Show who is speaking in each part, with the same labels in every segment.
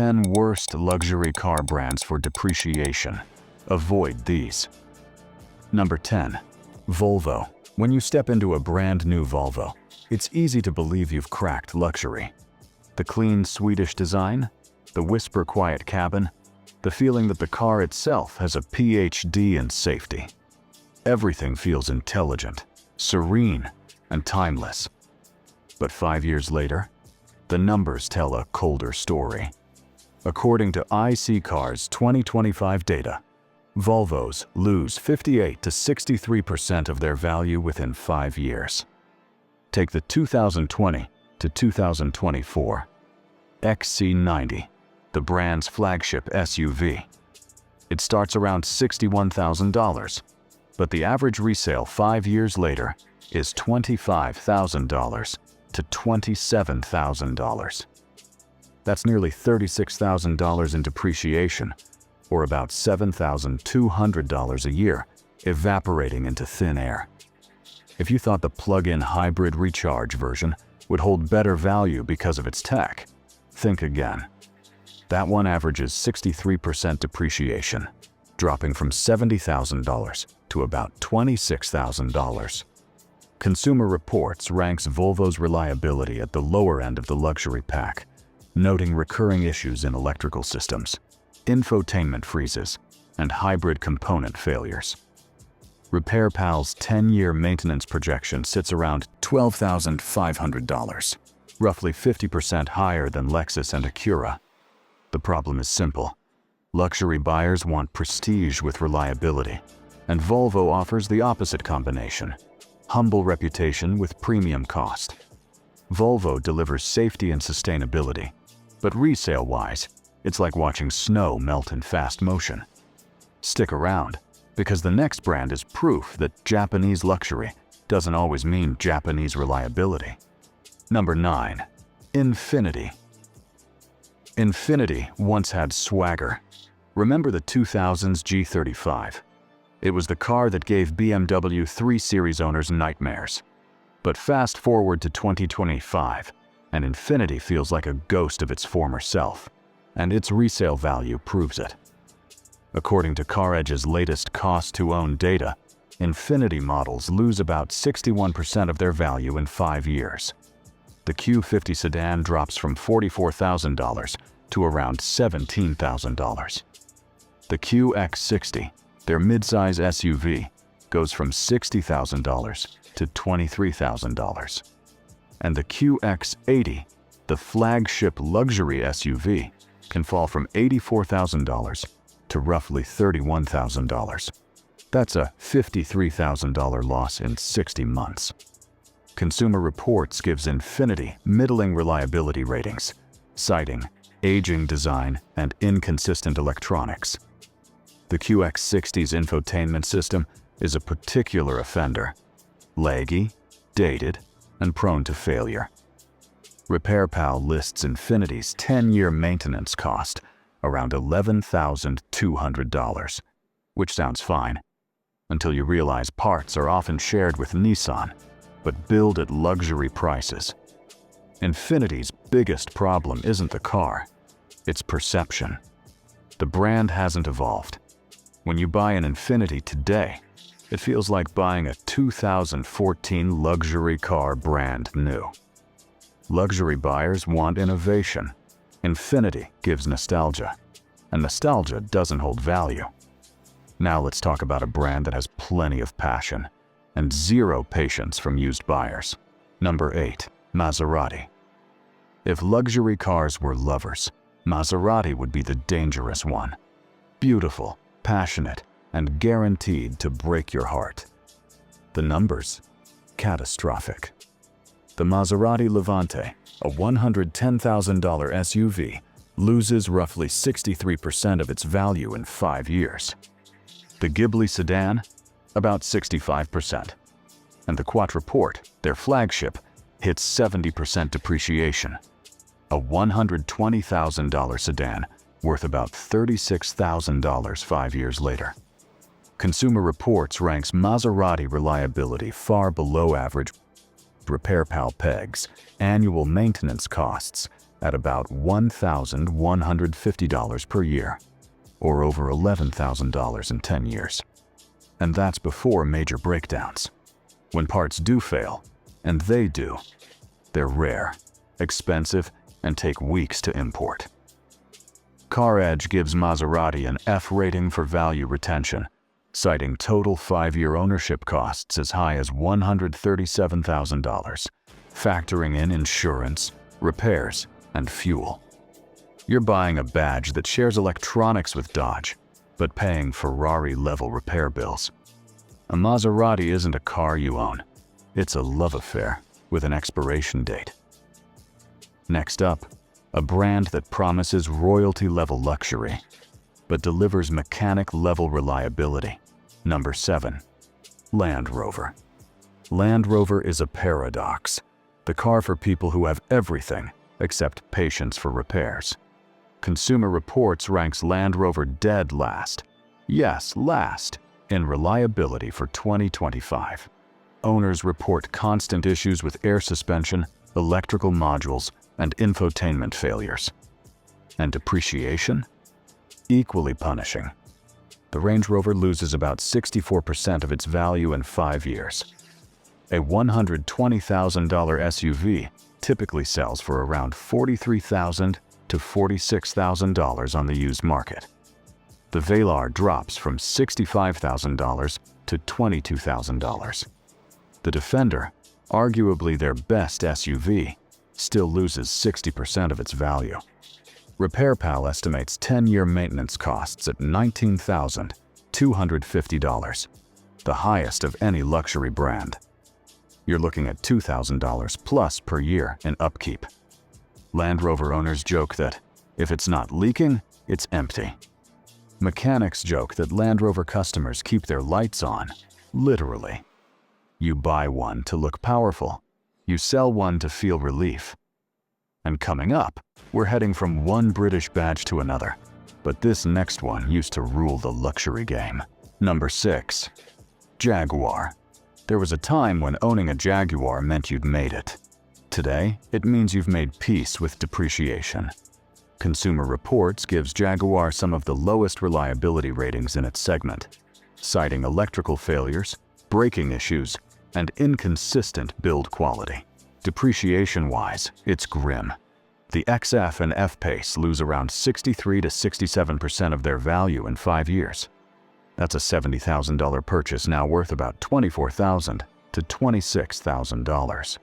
Speaker 1: 10 worst luxury car brands for depreciation. Avoid these. Number 10. Volvo. When you step into a brand new Volvo, it's easy to believe you've cracked luxury. The clean Swedish design, the whisper quiet cabin, the feeling that the car itself has a PhD in safety. Everything feels intelligent, serene, and timeless. But 5 years later, the numbers tell a colder story. According to IC Cars 2025 data, Volvos lose 58 to 63% of their value within 5 years. Take the 2020 to 2024 XC90, the brand's flagship SUV. It starts around $61,000, but the average resale 5 years later is $25,000 to $27,000. That's nearly $36,000 in depreciation, or about $7,200 a year, evaporating into thin air. If you thought the plug-in hybrid recharge version would hold better value because of its tech, think again. That one averages 63% depreciation, dropping from $70,000 to about $26,000. Consumer Reports ranks Volvo's reliability at the lower end of the luxury pack, noting recurring issues in electrical systems, infotainment freezes, and hybrid component failures. RepairPal's 10-year maintenance projection sits around $12,500, roughly 50% higher than Lexus and Acura. The problem is simple. Luxury buyers want prestige with reliability, and Volvo offers the opposite combination: humble reputation with premium cost. Volvo delivers safety and sustainability, but resale-wise, it's like watching snow melt in fast motion. Stick around, because the next brand is proof that Japanese luxury doesn't always mean Japanese reliability. Number 9. Infiniti. Infiniti once had swagger. Remember the 2000s G35? It was the car that gave BMW 3 Series owners nightmares. But fast forward to 2025, and Infiniti feels like a ghost of its former self, and its resale value proves it. According to CarEdge's latest cost-to-own data, Infiniti models lose about 61% of their value in 5 years. The Q50 sedan drops from $44,000 to around $17,000. The QX60, their midsize SUV, goes from $60,000 to $23,000. And the QX80, the flagship luxury SUV, can fall from $84,000 to roughly $31,000. That's a $53,000 loss in 60 months. Consumer Reports gives Infiniti middling reliability ratings, citing aging design and inconsistent electronics. The QX60's infotainment system is a particular offender: laggy, dated, and prone to failure. RepairPal lists Infiniti's 10-year maintenance cost around $11,200, which sounds fine, until you realize parts are often shared with Nissan, but billed at luxury prices. Infiniti's biggest problem isn't the car, it's perception. The brand hasn't evolved. When you buy an Infiniti today, it feels like buying a 2014 luxury car brand new. Luxury buyers want innovation. Infiniti gives nostalgia, and nostalgia doesn't hold value. Now let's talk about a brand that has plenty of passion and zero patience from used buyers. Number 8. Maserati. If luxury cars were lovers, Maserati would be the dangerous one. Beautiful, passionate, and guaranteed to break your heart. The numbers? Catastrophic. The Maserati Levante, a $110,000 SUV, loses roughly 63% of its value in 5 years. The Ghibli sedan, about 65%. And the Quattro, their flagship, hits 70% depreciation. A $120,000 sedan worth about $36,000 5 years later. Consumer Reports ranks Maserati reliability far below average. RepairPal pegs annual maintenance costs at about $1,150 per year, or over $11,000 in 10 years. And that's before major breakdowns. When parts do fail, and they do, they're rare, expensive, and take weeks to import. CarEdge gives Maserati an F rating for value retention, citing total 5-year ownership costs as high as $137,000, factoring in insurance, repairs, and fuel. You're buying a badge that shares electronics with Dodge, but paying Ferrari-level repair bills. A Maserati isn't a car you own. It's a love affair with an expiration date. Next up, a brand that promises royalty-level luxury, but delivers mechanic-level reliability. Number 7. Land Rover. Land Rover is a paradox. The car for people who have everything except patience for repairs. Consumer Reports ranks Land Rover dead last. Yes, last in reliability for 2025. Owners report constant issues with air suspension, electrical modules, and infotainment failures. And depreciation? Equally punishing. The Range Rover loses about 64% of its value in 5 years. A $120,000 SUV typically sells for around $43,000 to $46,000 on the used market. The Velar drops from $65,000 to $22,000. The Defender, arguably their best SUV, still loses 60% of its value. RepairPal estimates 10-year maintenance costs at $19,250, the highest of any luxury brand. You're looking at $2,000 plus per year in upkeep. Land Rover owners joke that if it's not leaking, it's empty. Mechanics joke that Land Rover customers keep their lights on, literally. You buy one to look powerful. You sell one to feel relief. And coming up, we're heading from one British badge to another. But this next one used to rule the luxury game. Number 6. Jaguar. There was a time when owning a Jaguar meant you'd made it. Today, it means you've made peace with depreciation. Consumer Reports gives Jaguar some of the lowest reliability ratings in its segment, citing electrical failures, braking issues, and inconsistent build quality. Depreciation-wise, it's grim. The XF and F-Pace lose around 63 to 67% of their value in 5 years. That's a $70,000 purchase now worth about $24,000 to $26,000.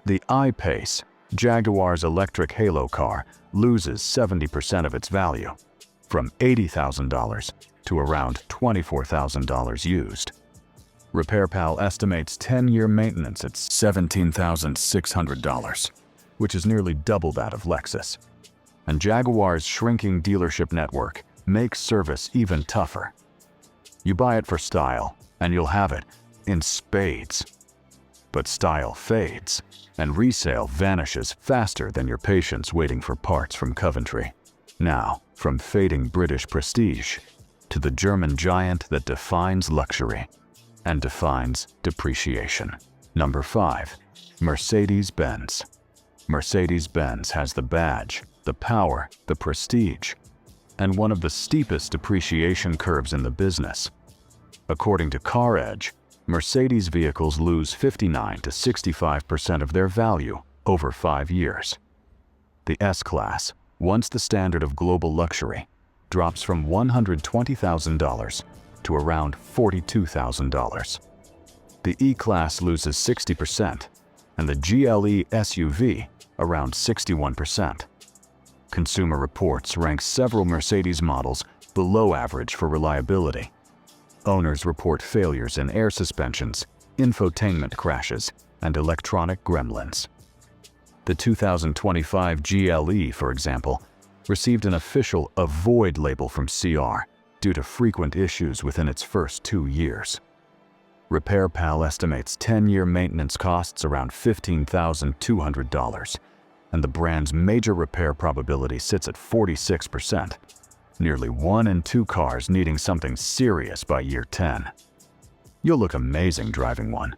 Speaker 1: The I-Pace, Jaguar's electric halo car, loses 70% of its value, from $80,000 to around $24,000 used. RepairPal estimates 10-year maintenance at $17,600, which is nearly double that of Lexus. And Jaguar's shrinking dealership network makes service even tougher. You buy it for style, and you'll have it in spades. But style fades, and resale vanishes faster than your patience waiting for parts from Coventry. Now, from fading British prestige to the German giant that defines luxury and defines depreciation. Number 5. Mercedes-Benz. Mercedes-Benz has the badge, the power, the prestige, and one of the steepest depreciation curves in the business. According to CarEdge, Mercedes vehicles lose 59 to 65% of their value over 5 years. The S-Class, once the standard of global luxury, drops from $120,000 to around $42,000. The E-Class loses 60%, and the GLE SUV around 61%. Consumer Reports ranks several Mercedes models below average for reliability. Owners report failures in air suspensions, infotainment crashes, and electronic gremlins. The 2025 GLE, for example, received an official Avoid label from CR due to frequent issues within its first 2 years. RepairPal estimates 10-year maintenance costs around $15,200, and the brand's major repair probability sits at 46%, nearly 1 in 2 cars needing something serious by year 10. You'll look amazing driving one,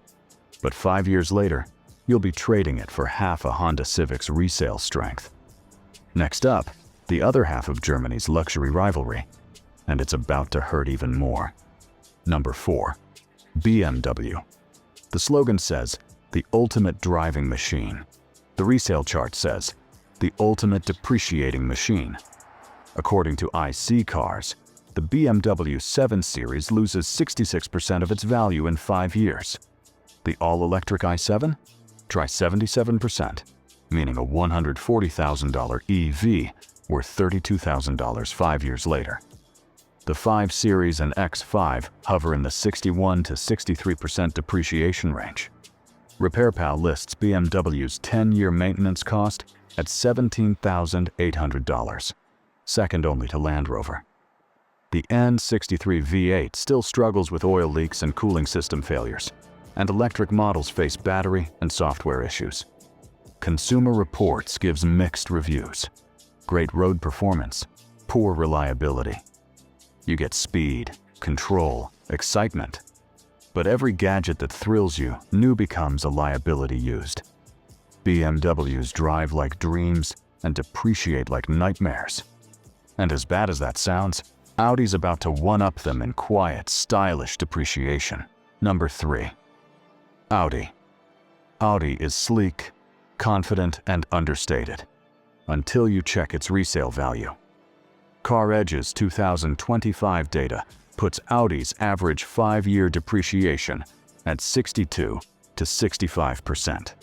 Speaker 1: but 5 years later, you'll be trading it for half a Honda Civic's resale strength. Next up, the other half of Germany's luxury rivalry, and it's about to hurt even more. Number 4. BMW. The slogan says, the ultimate driving machine. The resale chart says, the ultimate depreciating machine. According to IC Cars, the BMW 7 Series loses 66% of its value in 5 years. The all-electric i7? Try 77%, meaning a $140,000 EV worth $32,000 5 years later. The 5 Series and X5 hover in the 61 to 63% depreciation range. RepairPal lists BMW's 10-year maintenance cost at $17,800, second only to Land Rover. The N63 V8 still struggles with oil leaks and cooling system failures, and electric models face battery and software issues. Consumer Reports gives mixed reviews. Great road performance, poor reliability. You get speed, control, excitement. But every gadget that thrills you, new becomes a liability used. BMWs drive like dreams and depreciate like nightmares. And as bad as that sounds, Audi's about to one-up them in quiet, stylish depreciation. Number 3. Audi. Audi is sleek, confident, and understated, until you check its resale value. CarEdge's 2025 data puts Audi's average 5-year depreciation at 62 to 65%.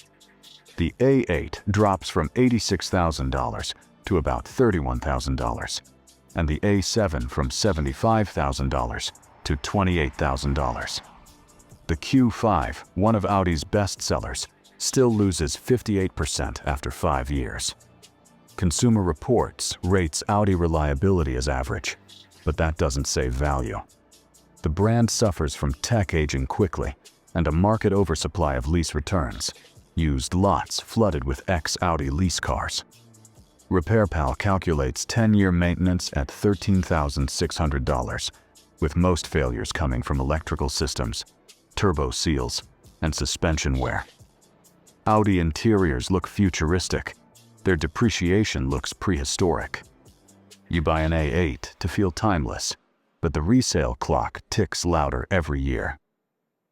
Speaker 1: The A8 drops from $86,000 to about $31,000, and the A7 from $75,000 to $28,000. The Q5, one of Audi's best sellers, still loses 58% after 5 years. Consumer Reports rates Audi reliability as average, but that doesn't save value. The brand suffers from tech aging quickly and a market oversupply of lease returns, used lots flooded with ex-Audi lease cars. RepairPal calculates 10-year maintenance at $13,600, with most failures coming from electrical systems, turbo seals, and suspension wear. Audi interiors look futuristic. Their depreciation looks prehistoric. You buy an A8 to feel timeless, but the resale clock ticks louder every year.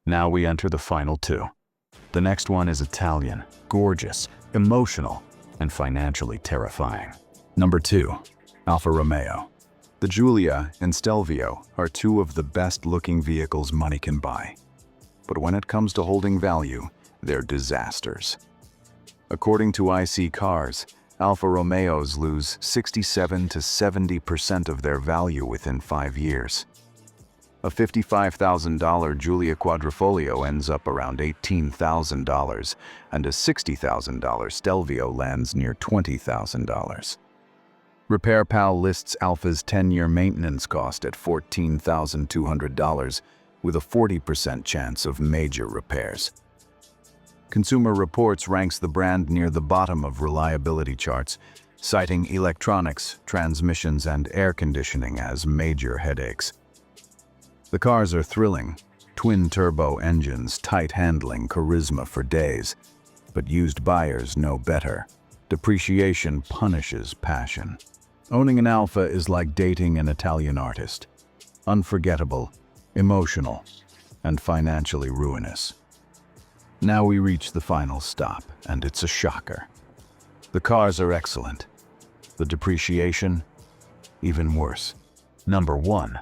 Speaker 1: Now we enter the final 2. The next one is Italian, gorgeous, emotional, and financially terrifying. Number 2. Alfa Romeo. The Giulia and Stelvio are 2 of the best-looking vehicles money can buy. But when it comes to holding value, they're disasters. According to IC Cars, Alfa Romeos lose 67 to 70% of their value within 5 years. A $55,000 Giulia Quadrifoglio ends up around $18,000, and a $60,000 Stelvio lands near $20,000. RepairPal lists Alfa's 10-year maintenance cost at $14,200, with a 40% chance of major repairs. Consumer Reports ranks the brand near the bottom of reliability charts, citing electronics, transmissions, and air conditioning as major headaches. The cars are thrilling, twin-turbo engines, tight handling, charisma for days. But used buyers know better. Depreciation punishes passion. Owning an Alfa is like dating an Italian artist. Unforgettable, emotional, and financially ruinous. Now we reach the final stop, and it's a shocker. The cars are excellent. The depreciation, even worse. Number 1.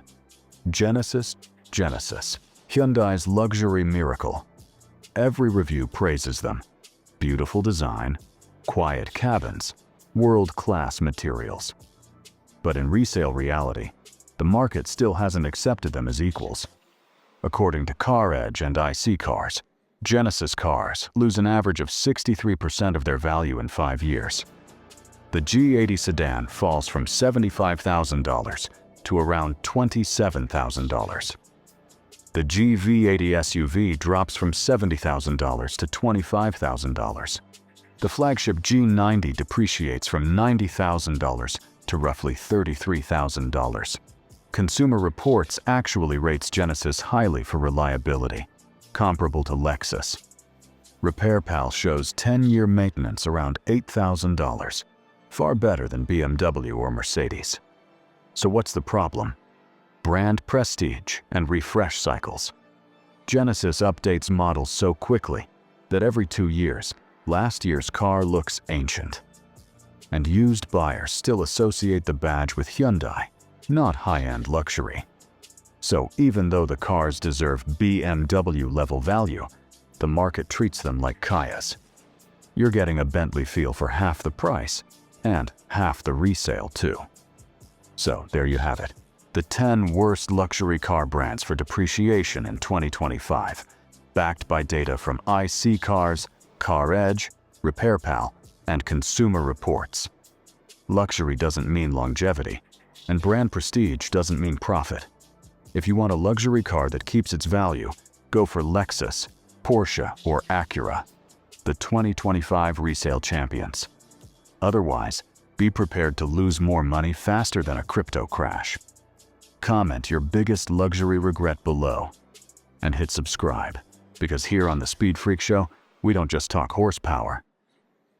Speaker 1: Genesis. Hyundai's luxury miracle. Every review praises them. Beautiful design, quiet cabins, world-class materials. But in resale reality, the market still hasn't accepted them as equals. According to CarEdge and IC Cars, Genesis cars lose an average of 63% of their value in 5 years. The G80 sedan falls from $75,000 to around $27,000. The GV80 SUV drops from $70,000 to $25,000. The flagship G90 depreciates from $90,000 to roughly $33,000. Consumer Reports actually rates Genesis highly for reliability, comparable to Lexus. RepairPal shows 10-year maintenance around $8,000, Far better than BMW or Mercedes. So what's the problem? Brand prestige and refresh cycles. Genesis updates models so quickly that every 2 years, last year's car looks ancient. And used buyers still associate the badge with Hyundai, not high-end luxury. So even though the cars deserve BMW-level value, the market treats them like Kias. You're getting a Bentley feel for half the price, and half the resale too. So there you have it, the 10 worst luxury car brands for depreciation in 2025, backed by data from IC Cars, CarEdge, RepairPal, and Consumer Reports. Luxury doesn't mean longevity, and brand prestige doesn't mean profit. If you want a luxury car that keeps its value, go for Lexus, Porsche, or Acura, the 2025 resale champions. Otherwise, be prepared to lose more money faster than a crypto crash. Comment your biggest luxury regret below, and hit subscribe, because here on the Speed Freak Show, we don't just talk horsepower,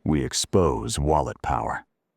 Speaker 1: we expose wallet power.